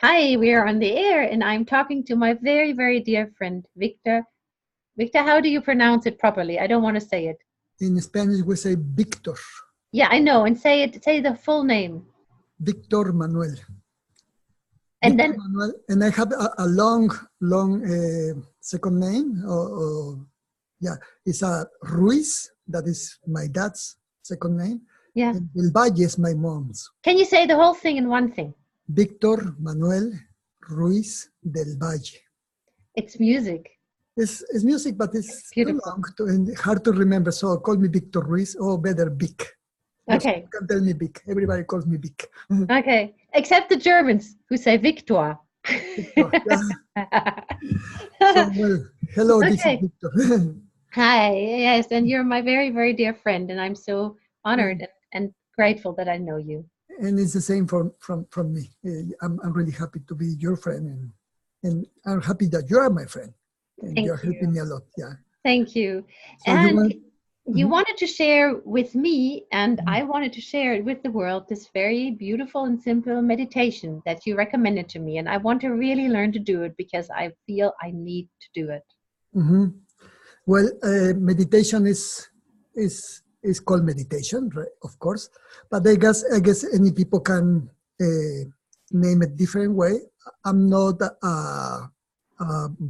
Hi, we are on the air, and I'm talking to my very, very dear friend, Victor. Victor, how do you pronounce it properly? I don't want to say it. In Spanish, we say Victor. Yeah, I know, and say it. Say the full name, Victor Manuel. and Victor then Manuel. And I have a long second name. Yeah, it's a Ruiz. That is my dad's second name. yeah. And Del Valle is my mom's. Can you say the whole thing in one thing? Victor Manuel Ruiz del Valle. It's music. It's music, but It's it's too beautiful. long and hard to remember. So call me Victor Ruiz, or better Vic. Just Okay, you can tell me Vic. Everybody calls me Vic. okay. Except the Germans who say Victor. Victor, yeah. So, well, hello, this is Okay. Victor. Hi. Yes, and you're my very, very dear friend, and I'm so honored and, and grateful that I know you. and it's the same from me. I'm really happy to be your friend, and I'm happy that you are my friend, and Thank you're you. helping me a lot. Yeah. Thank you. So you And want? you Mhm, wanted to share with me, and mhm. I wanted to share it with the world, this very beautiful and simple meditation that you recommended to me. And I want to really learn to do it because I feel I need to do it. Mhm. Well, meditation is called meditation, right? Of course, but I guess any people can name it different way. I'm not a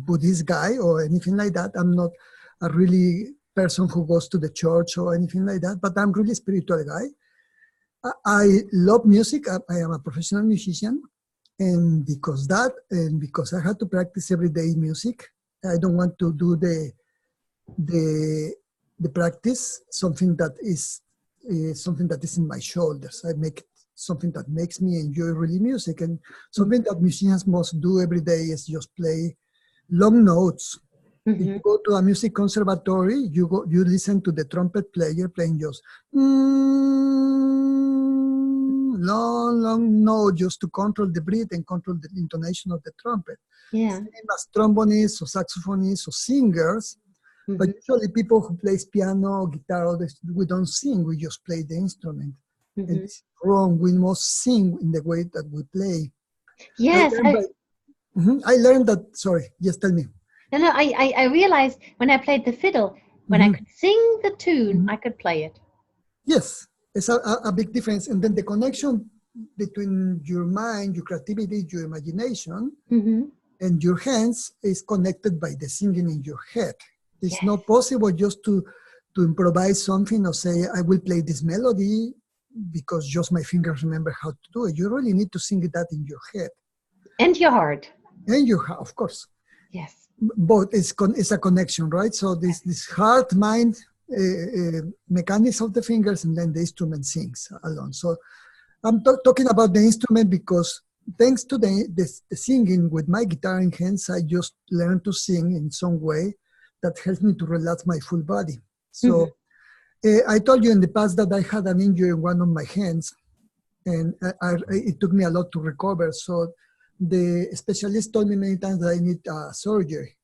Buddhist guy or anything like that. I'm not a really person who goes to the church or anything like that. But I'm really spiritual guy. I love music. I am a professional musician, and because I had to practice every day music, I don't want to do the the practice something that is something that is in my shoulders. I make it something that makes me enjoy really music, and something that musicians must do every day is just play long notes. If Mm-hmm. you go to a music conservatory, you listen to the trumpet player playing just long note just to control the breath and control the intonation of the trumpet. Yeah. Same as trombonists or saxophonists or singers, but Mm-hmm. usually people who plays piano, guitar, all this, we don't sing, we just play the instrument. And Mm-hmm. it's wrong. We must sing in the way that we play. I Yes, learned by, I learned that, sorry, just tell me. I realized when I played the fiddle, when I hmm could sing the tune, hmm I could play it. Yes, it's a big difference. And then the connection between your mind, your creativity, your imagination, Mm-hmm. and your hands is connected by the singing in your head. It's Yes. not possible just to improvise something or say, I will play this melody because just my fingers remember how to do it. You really need to sing that in your head. And your heart. And you have, of course, Yes. both it's a connection, right? So this heart, mind, mechanics of the fingers, and then the instrument sings alone. So I'm talking about the instrument because thanks to the singing with my guitar in hands, I just learned to sing in some way that helps me to relax my full body. Mm-hmm. So I told you in the past that I had an injury in one of my hands, and it took me a lot to recover. So the specialist told me many times that I need surgery.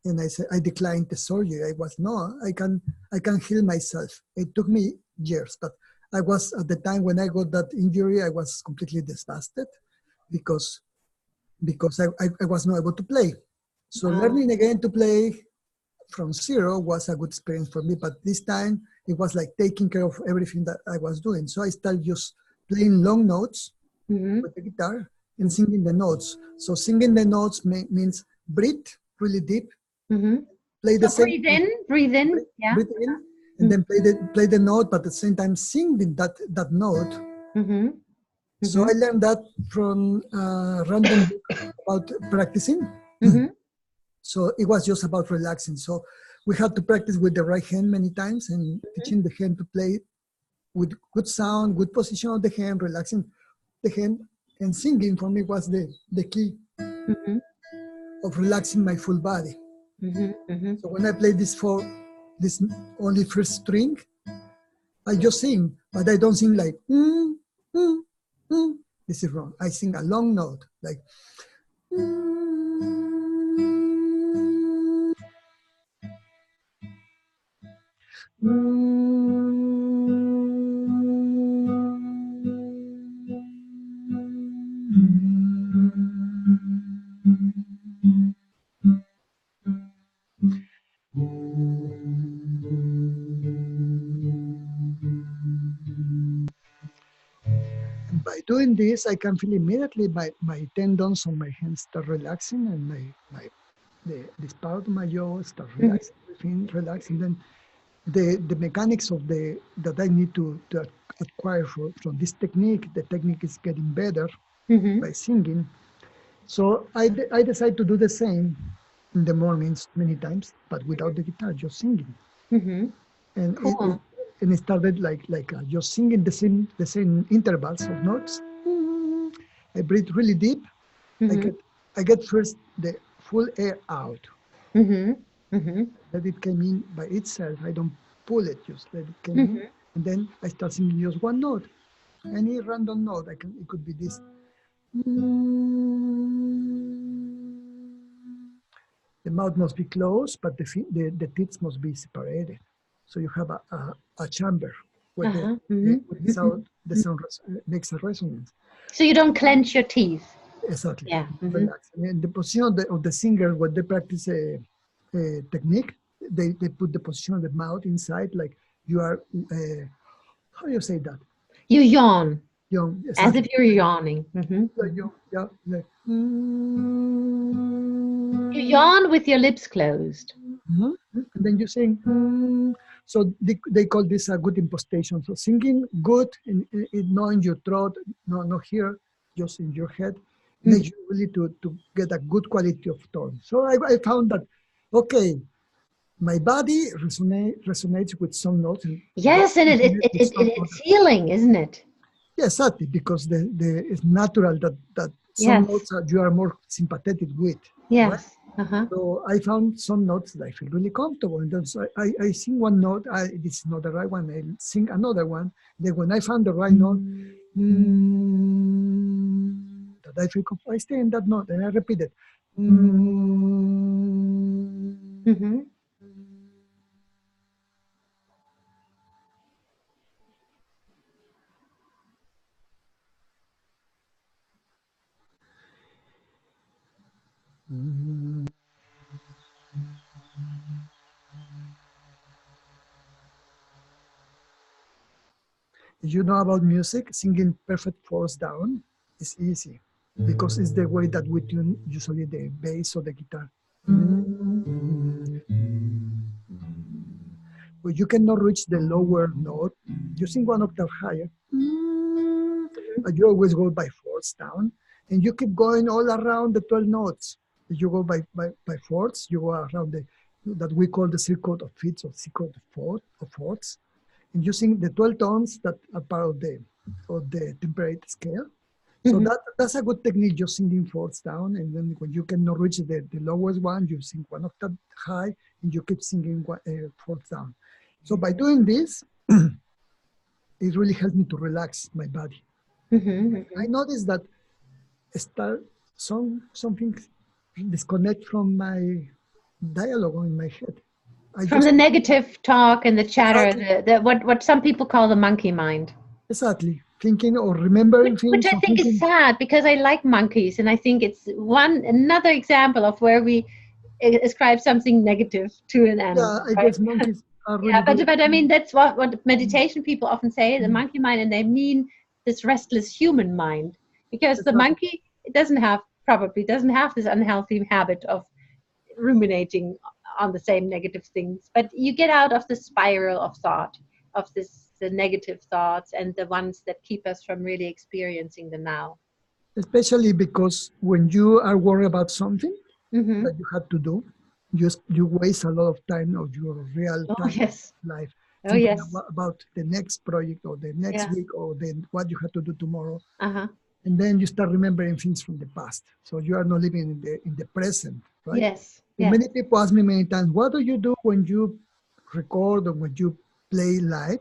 And I said, I declined the surgery. I was, no, I can heal myself. It took me years, but I was at the time when I got that injury, I was completely devastated because I was not able to play. So Ah, learning again to play from zero was a good experience for me. But this time it was like taking care of everything that I was doing. So I started just playing long notes mm-hmm. with the guitar and singing the notes. So singing the notes means breathe really deep, Mm-hmm. play the So same breathe in. breathe, Yeah. breathe in, and then play the note, but at the same time singing that note. Mm-hmm. So Mm-hmm. I learned that from a random book about practicing. Mm-hmm. So it was just about relaxing. So we had to practice with the right hand many times and teaching the hand to play with good sound, good position of the hand, relaxing the hand, and singing for me was the key Mm-hmm. of relaxing my full body. Mm-hmm. Mm-hmm. So when I play this only first string, I just sing, but I don't sing like mm. This is wrong. I sing a long note, like doing this, I can feel immediately my tendons on my hands start relaxing, and this part of my jaw start Mm-hmm. relaxing, everything relaxing. Then the mechanics of that I need to acquire from this technique, the technique is getting better Mm-hmm. by singing. So I decide to do the same in the mornings many times, but without the guitar, just singing. Mm-hmm. And Cool. it started like just singing the same intervals of notes. I breathe really deep. I Mm-hmm. get I get first the full air out. Mm-hmm. Mm-hmm. Let it come in by itself. I don't pull it, just let it come in. Mm-hmm. And then I start singing just one note. Any random note. It could be this. The mouth must be closed, but the teeth must be separated. So you have a chamber where Uh-huh. Mm-hmm. where Mm-hmm. the sound makes a resonance. So you don't clench your teeth. Exactly. Yeah. Mm-hmm. Relax. And the position of the singer, when they practice a technique, they put the position of the mouth inside, like you are, how do you say that? You yawn Young, as if exactly. you're yawning. Mm-hmm. Like you, yeah, like, You yawn with your lips closed. mhm. And then you sing. So they call this a good impostation. So singing good, not in your throat, no here, just in your head, Mm. makes you really to get a good quality of tone. So I found that, okay, my body resonates with some notes, and body Yes, and resonates with some it's other. healing, isn't it? Yes, exactly, because it's natural that some Yes. notes you are more sympathetic with, right? Yes. Uh-huh. So I found some notes that I feel really comfortable. And then so I sing one note, this is not the right one, I sing another one. Then when I found the right note, that I feel comfortable, I stay in that note and I repeat it. Mm-hmm. You know about music, singing perfect fourths down is easy because it's the way that we tune usually the bass or the guitar. But you cannot reach the lower note. You sing one octave higher, but you always go by fourths down, and you keep going all around the 12 notes. You go by fourths, you go around that we call the circle of fifths or circle of fourths, and you sing the 12 tones that are part of the temperate scale. So Mm-hmm. that's a good technique, just singing fourths down, and then when you cannot reach the lowest one, you sing one octave high, and you keep singing fourths down. So by doing this, it really helps me to relax my body. Mm-hmm. I Mm-hmm. noticed that start something disconnect from my dialogue in my head. I From just the negative talk and the chatter, exactly the what some people call the monkey mind. exactly thinking or remembering Which things I or think is thinking. sad because I like monkeys, and I think it's another example of where we ascribe something negative to an Yeah, animal, I right? guess monkeys are Yeah, really good. but I mean that's what meditation people often say, the monkey mind, and they mean this restless human mind, because the Exactly. monkey probably doesn't have this unhealthy habit of ruminating on the same negative things, but you get out of the spiral of thought, of this the negative thoughts and the ones that keep us from really experiencing the now. Especially because when you are worried about something Mm-hmm. that you have to do, you waste a lot of time of your real Oh time yes. life Oh thinking yes. about the next project or the next Yes. week or then what you have to do tomorrow, Uh-huh. and then you start remembering things from the past. So you are not living in the present, right? Yes. And Yes. many people ask me many times, what do you do when you record or when you play live?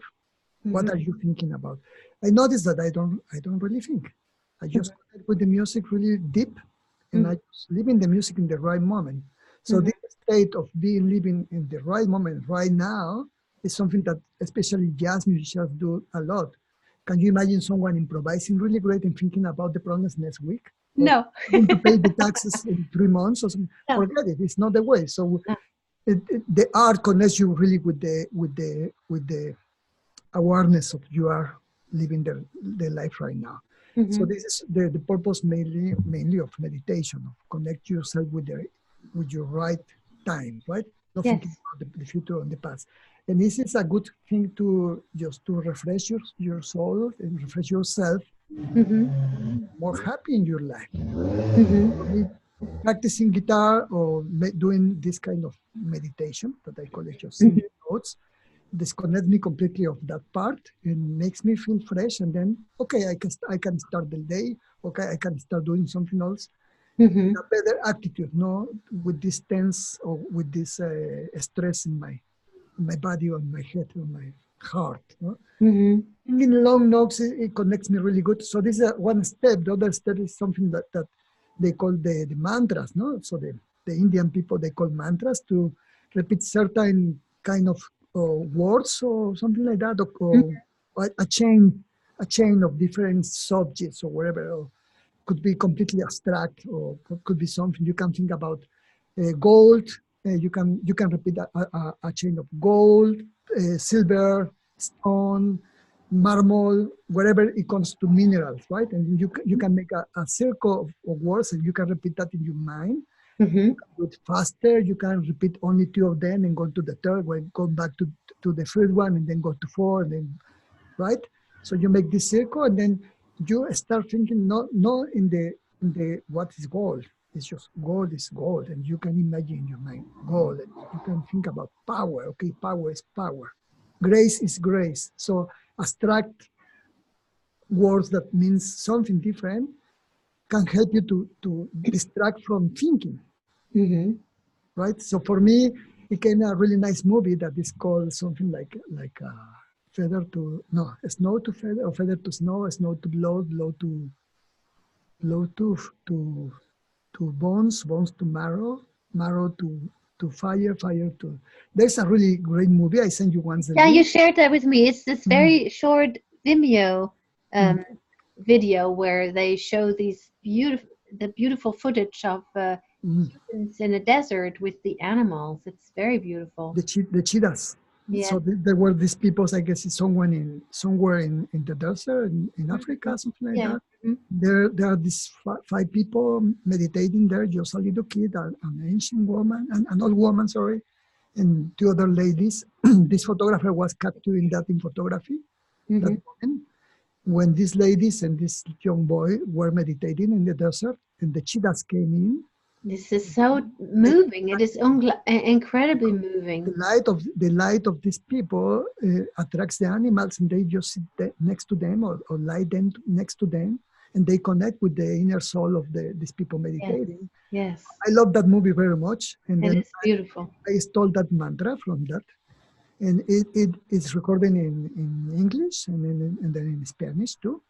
What Mm-hmm. are you thinking about? I notice that I don't really think. I just connect with the music really deep, and I Mm-hmm. just live in the music in the right moment. So Mm-hmm. this state of being living in the right moment right now is something that especially jazz musicians do a lot. Can you imagine someone improvising really great and thinking about the problems next week? Or No. having to pay the taxes in 3 months or something? No. Forget it. It's not the way. So No. the art connects you really with the awareness of you are living the life right now. So this is the purpose mainly of meditation, of connect yourself with your right time, right? Not thinking Yes. about the future and the past. And this is a good thing to just to refresh your soul and refresh yourself, more happy in your life. For me, practicing guitar or doing this kind of meditation that I call it just singing notes disconnect me completely of that part and makes me feel fresh. And then, okay, I can start the day. Okay, I can start doing something else. A better attitude, no, with this tense or with this stress in my body, on my head, on my heart. No? In long notes, it connects me really good. So this is one step. The other step is something that they call the mantras. No, so the Indian people, they call mantras to repeat certain kind of words or something like that, or a chain of different subjects or whatever. Or could be completely abstract, or could be something you can think about. Gold. You can repeat a chain of gold, silver, stone, marble, wherever it comes to minerals, right? And you can make a circle of words, and you can repeat that in your mind. Do it faster. You can repeat only two of them and go to the third one, go back to the first one, and then go to four, and then right. So you make this circle, and then you start thinking not in the what is gold. It's just gold is gold, and you can imagine in your mind gold, and you can think about power. Okay, power is power. Grace is grace. So abstract words that means something different can help you to distract from thinking, right? So for me, it became a really nice movie that is called something like feather to no snow to feather, or feather to snow, snow to blood, blood to bones, bones to marrow, marrow to fire, fire to. There's a really great movie. I sent you once the Yeah, you link. shared that with me. It's this Mhm. very short Vimeo Mhm. video where they show the beautiful footage of Mhm. humans in a desert with the animals. It's very beautiful. The cheetahs. Yeah. So there were these people. I guess it's somewhere in the desert in Africa, something like Yeah. that. There are these five people meditating there. Just a little kid, an ancient woman, an old woman, sorry, and two other ladies. This photographer was capturing that in photography. That moment when these ladies and this young boy were meditating in the desert, and the cheetahs came in. This is so The, moving. It is incredibly moving. the light of these people attracts the animals, and they just sit next to them, or lie them next to them, and they connect with the inner soul of these people Yes. meditating. Yes. I love that movie very much, and It then is beautiful. I stole that mantra from that, and it is recorded in English and then in Spanish too.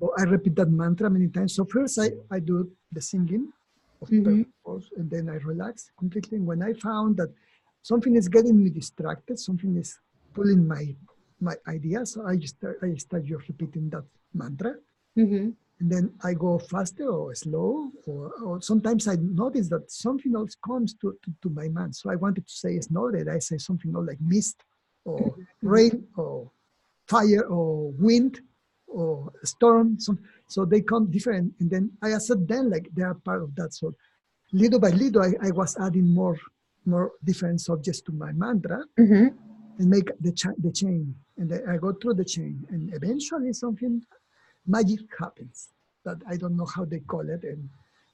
So I repeat that mantra many times. So first I do the singing of purpose, and then I relax completely. And when I found that something is getting me distracted, something is pulling my ideas, so I start just repeating that mantra. And then I go faster or slow, or sometimes I notice that something else comes to my mind. So I wanted to say snow, that I say something else like mist, or rain, or fire, or wind, or storm. So they come different. And then I accept them like they are part of that. So little by little, I was adding more different subjects to my mantra, and make the chain. And I go through the chain. And eventually something magic happens that I don't know how they call it. And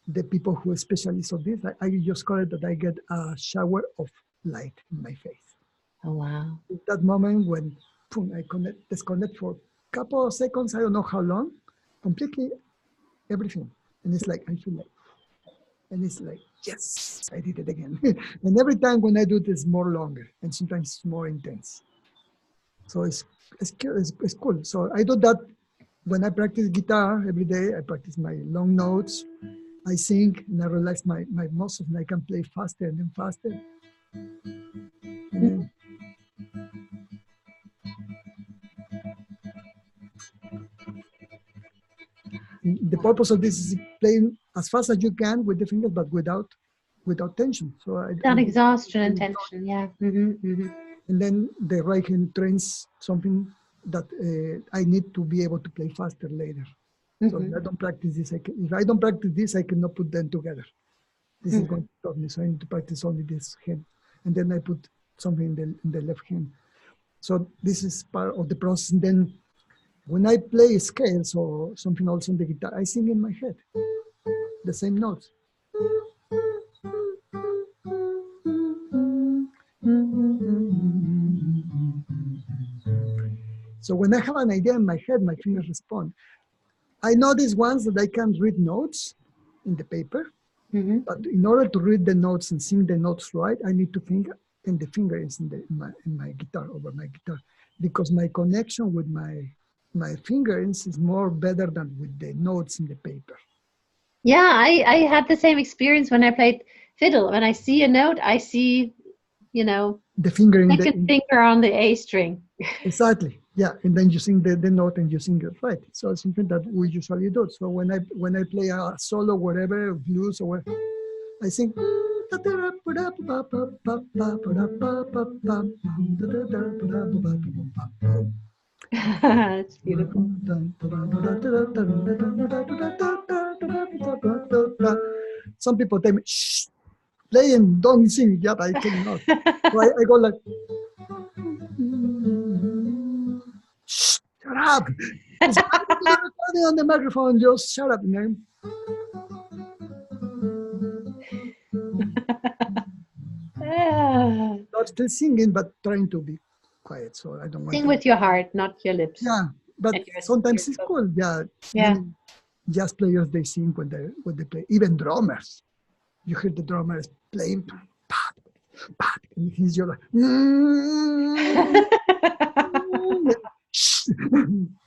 the people who are specialists of this, I just call it that I get a shower of light in my face. Oh, wow. That moment when boom, I disconnect for a couple of seconds, I don't know how long, completely everything. And it's like, I feel like, and it's like, yes, I did it again. And every time when I do this, more longer, and sometimes it's more intense. So it's cool. So I do that when I practice guitar every day. I practice my long notes. I sing, and I relax my muscles, and I can play faster and then faster. And then the purpose of this is playing as fast as you can with the fingers, but without tension. So I That do, exhaustion and tension. Yeah. and then the right hand trains something that I need to be able to play faster later. So if I don't practice this, if I don't practice this, I cannot put them together. This is going to stop me. So I need to practice only this hand. And then I put something in the left hand. So this is part of the process. And then when I play scales or something also on the guitar, I sing in my head the same notes. So when I have an idea in my head, my fingers respond. I notice once that I can read notes in the paper, but in order to read the notes and sing the notes right, I need to think, and the finger is in my guitar, over my guitar, because my connection with my fingers is more better than with the notes in the paper. Yeah, I had the same experience when I played fiddle. When I see a note, I see, the finger in second finger on the A string. Exactly. Yeah, and then you sing the note and you sing it right. So it's something that we usually do. So when I play a solo, whatever, blues or whatever, I sing. It's beautiful. Some people tell me, shh, play and don't sing. Yeah, but I cannot. So I go like, shh, shut up. It's recording on the microphone, just shut up, man. Not still singing, but trying to be quiet, so I don't want Sing to. with your heart, not your lips. Yeah, but sometimes it's cool. Yeah, jazz players, they sing when they play. Even drummers, you hear the drummers playing, and he's just like.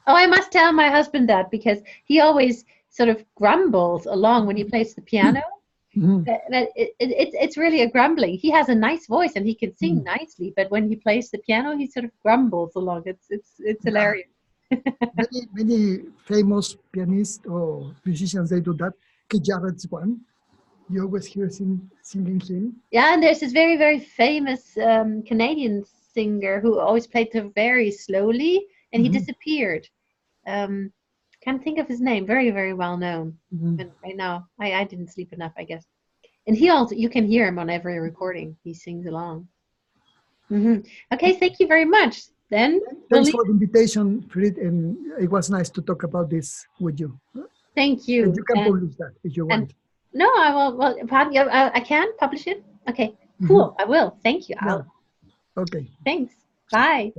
Oh, I must tell my husband that, because he always sort of grumbles along when he plays the piano. It's really a grumbling. He has a nice voice and he can sing nicely, but when he plays the piano, he sort of grumbles along. It's hilarious. Many famous pianists or musicians, they do that. Keith Jarrett's one. You always hear singing him. Yeah, and there's this very, very famous Canadian singer who always played very slowly, and he disappeared. Can't think of his name. Very, very well known. And right now, I didn't sleep enough, I guess. And he also, you can hear him on every recording. He sings along. Okay, thank you very much. Then thanks for the invitation, Frid, and it was nice to talk about this with you. Thank you. And you can publish that if you want. No, I will. Well, I can publish it. Okay, cool. I will. Thank you. Yeah. Okay. Thanks. Bye.